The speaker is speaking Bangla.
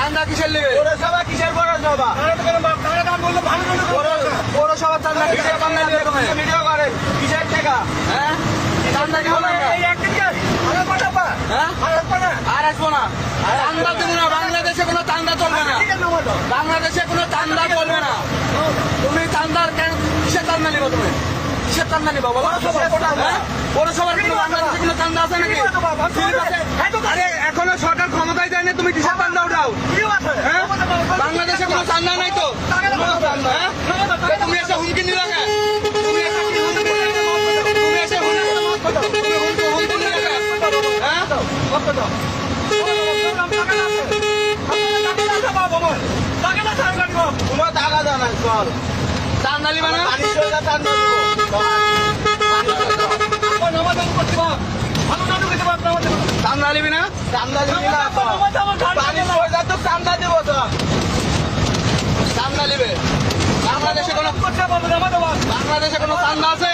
চান্দা কিসের নেবে? পৌরসভা কিসের পৌরসভা? পৌরসভার চান্দা কিসের চান্দা নেবে তুমি? ভিডিও করেন কিসের টাকা? হ্যাঁ চান্দা কি হবে? হ্যাঁ আর আসবো না। চান্দা দেবো না। বাংলাদেশে কোনো চান্দা চলবে না। বাংলাদেশে কোনো চান্দা চলবে না। তুমি চান্দার কিসের চান্দা নিবো তুমি? কিসের চান্দা নিবো বলো? হ্যাঁ? পৌরসভার কোনো বাংলাদেশে কোনো চান্দা আছে নাকি? আরে এখনো সরকার ক্ষমতায় যায় না, তুমি কিসের চান্দা উঠাও? হ্যাঁ? বাংলাদেশে কোনো চান্দা নাই তো? হ্যাঁ? তুমি এসে হুমকি নিলে কেন? তুমি এসে হুমকি নিলে কেন? তুমি এসে হুমকি নিলে কেন? হ্যাঁ? তোমার টাকা জানাই চল চান্দা নিবা না? চান্দা নিবি না? চান্দা দিবি না পানি পয়সা তো চান্দা দিব তো চান্দা নিবে। বাংলাদেশে কোনো চান্দা আছে?